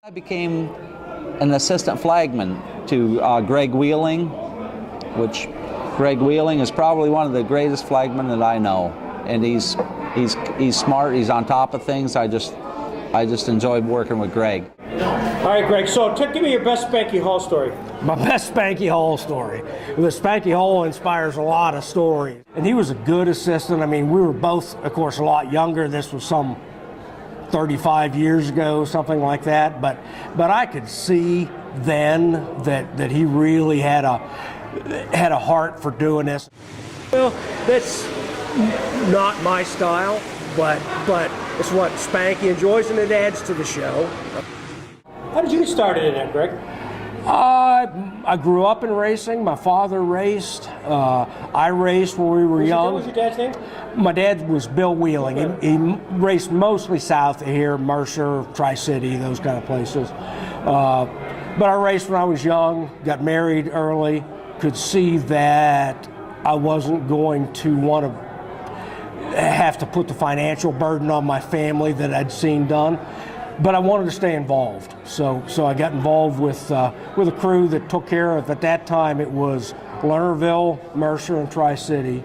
I became an assistant flagman to Greg Wheeling, which Greg Wheeling is probably one of the greatest flagmen that I know, and he's smart. He's on top of things. I just enjoyed working with Greg. All right, Greg. So, give me your best Spanky Hall story. My best Spanky Hall story. The Spanky Hall inspires a lot of stories, and he was a good assistant. I mean, we were both, of course, a lot younger. This was some 35 years ago, something like that. But I could see then that he really had a heart for doing this. Well, that's not my style, but it's what Spanky enjoys, and it adds to the show. How did you get started in that, Greg? I grew up in racing. My father raced. I raced when we were young. What was your dad's name? My dad was Bill Wheeling. He raced mostly south of here, Mercer, Tri-City, those kind of places. But I raced when I was young, got married early, could see that I wasn't going to want to have to put the financial burden on my family that I'd seen done. But I wanted to stay involved, so I got involved with a crew that took care of, at that time it was Lernerville, Mercer, and Tri-City,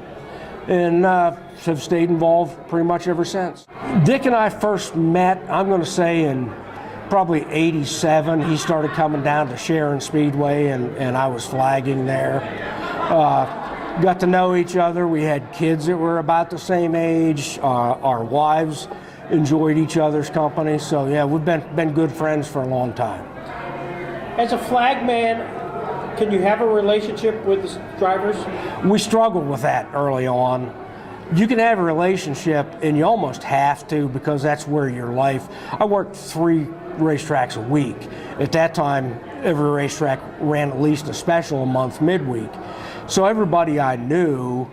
and have stayed involved pretty much ever since. Dick and I first met, I'm going to say in probably '87. He started coming down to Sharon Speedway, and I was flagging there. Got to know each other. We had kids that were about the same age. Our wives enjoyed each other's company, so yeah, we've been good friends for a long time. As a flagman, can you have a relationship with the drivers? We struggled with that early on. You can have a relationship, and you almost have to, because that's where your life. I worked 3 racetracks a week. At that time, every racetrack ran at least a special a month midweek. So everybody I knew,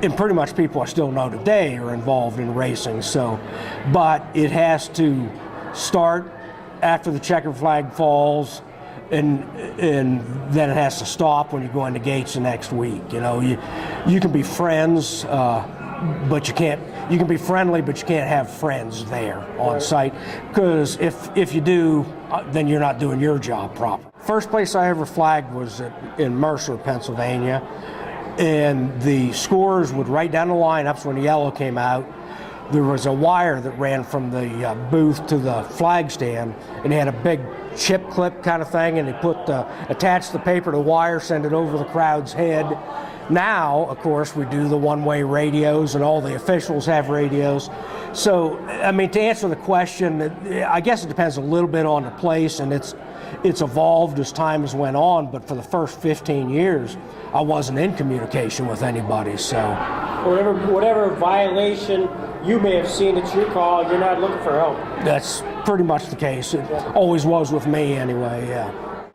and pretty much people I still know today, are involved in racing. So, but it has to start after the checkered flag falls, and then it has to stop when you go into gates the next week. You know, you can be friends, but you can't. You can be friendly, but you can't have friends there on site, because if you do, then you're not doing your job proper. First place I ever flagged was in Mercer, Pennsylvania. And the scorers would write down the lineups when the yellow came out. There was a wire that ran from the booth to the flag stand, and they had a big chip clip kind of thing, and they attached the paper to the wire, send it over the crowd's head. Now, of course, we do the one-way radios, and all the officials have radios. So, I mean, to answer the question, I guess it depends a little bit on the place, and it's evolved as time has went on, but for the first 15 years, I wasn't in communication with anybody, so. Whatever violation you may have seen, it's your call, you're not looking for help. That's pretty much the case. It always was with me anyway, yeah.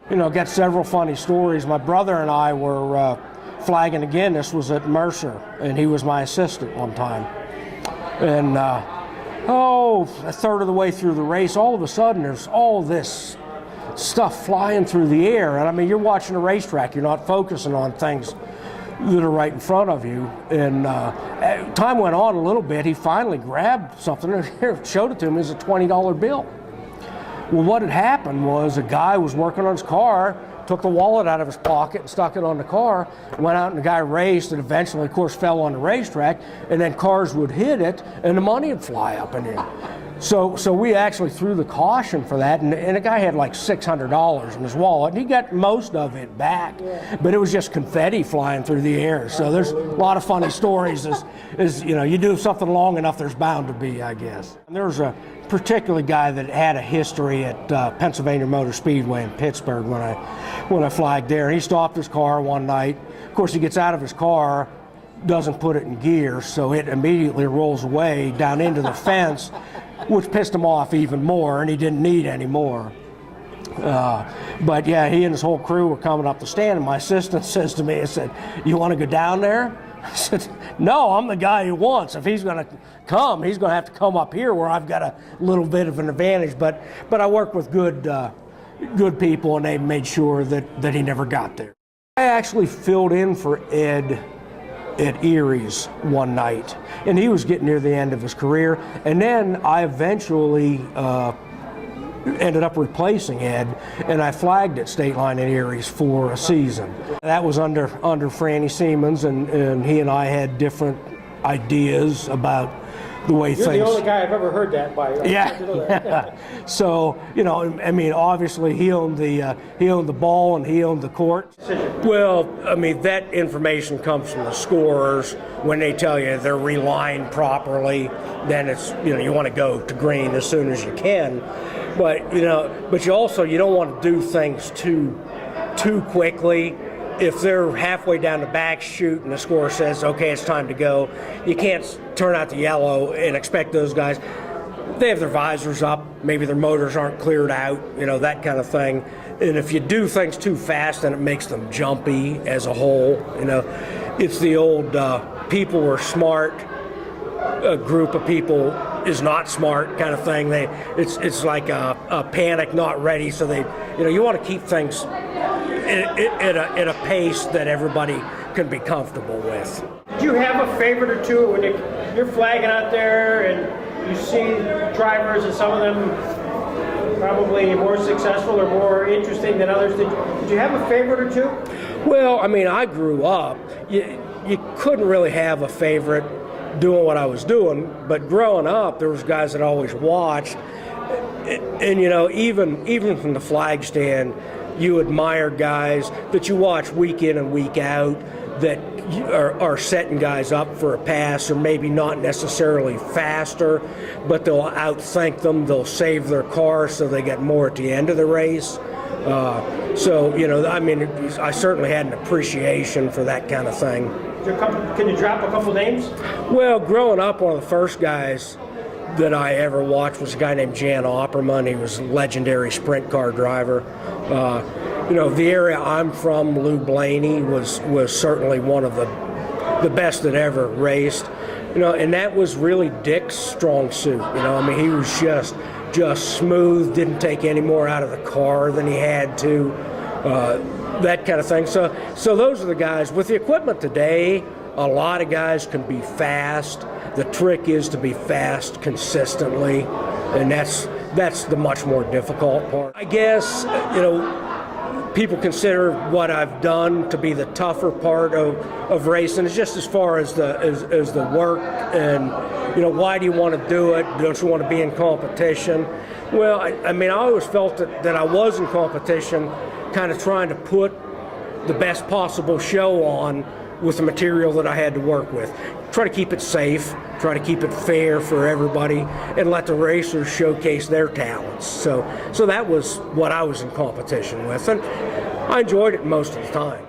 You know, got several funny stories. My brother and I were flagging again. This was at Mercer, and he was my assistant one time. And a third of the way through the race, all of a sudden there's all this stuff flying through the air, and I mean, you're watching a racetrack, you're not focusing on things that are right in front of you. And time went on a little bit. He finally grabbed something and showed it to me as a $20 bill. Well, what had happened was a guy was working on his car, took the wallet out of his pocket and stuck it on the car, went out and the guy raced, and eventually, of course, fell on the racetrack, and then cars would hit it and the money would fly up in there. So we actually threw the caution for that, and the guy had like $600 in his wallet, and he got most of it back, but it was just confetti flying through the air. So there's a lot of funny stories. As you know, you do something long enough, there's bound to be, I guess. And there was a particular guy that had a history at Pennsylvania Motor Speedway in Pittsburgh when I flagged there. And he stopped his car one night. Of course, he gets out of his car, doesn't put it in gear, so it immediately rolls away down into the fence, which pissed him off even more, and he didn't need any more. But yeah, he and his whole crew were coming up the stand, and my assistant says to me, he said, "You want to go down there?" I said, "No, I'm the guy who wants. If he's going to come, he's going to have to come up here where I've got a little bit of an advantage." But I work with good people, and they made sure that he never got there. I actually filled in for Ed at Erie's one night, and he was getting near the end of his career. And then I eventually ended up replacing Ed, and I flagged at State Line in Erie's for a season. That was under Franny Siemens, and he and I had different ideas about the way You're things. the only guy I've ever heard that by. Yeah. So, you know, I mean, obviously he owned the ball and he owned the court. Well, I mean, that information comes from the scorers when they tell you they're relined properly. Then it's, you know, you want to go to green as soon as you can. But you don't want to do things too quickly. If they're halfway down the back chute and the scorer says, okay, it's time to go, you can't turn out the yellow and expect those guys. They have their visors up, maybe their motors aren't cleared out, you know, that kind of thing. And if you do things too fast, then it makes them jumpy as a whole. You know, it's the old people were smart, a group of people is not smart kind of thing. It's like a panic, not ready. So you want to keep things at a pace that everybody can be comfortable with. Do you have a favorite or two when you're flagging out there and you see drivers and some of them probably more successful or more interesting than others? Did you have a favorite or two? Well, I mean, I grew up. You couldn't really have a favorite doing what I was doing, but growing up, there was guys that I always watched, and you know, even from the flag stand, you admire guys that you watch week in and week out that are setting guys up for a pass, or maybe not necessarily faster, but they'll outthink them. They'll save their car so they get more at the end of the race. So, you know, I mean, I certainly had an appreciation for that kind of thing. Can you drop a couple names? Well, growing up, one of the first guys that I ever watched was a guy named Jan Opperman. He was a legendary sprint car driver. You know, the area I'm from, Lou Blaney, was certainly one of the best that ever raced. You know, and that was really Dick's strong suit. You know, I mean, he was just smooth, didn't take any more out of the car than he had to, that kind of thing. So those are the guys. With the equipment today, a lot of guys can be fast. The trick is to be fast consistently, and that's the much more difficult part. I guess, you know, people consider what I've done to be the tougher part of racing. It's just as far as the work and, you know, why do you want to do it? Don't you want to be in competition? Well, I mean, I always felt that I was in competition, kind of trying to put the best possible show on with the material that I had to work with. Try to keep it safe, try to keep it fair for everybody, and let the racers showcase their talents. So that was what I was in competition with, and I enjoyed it most of the time.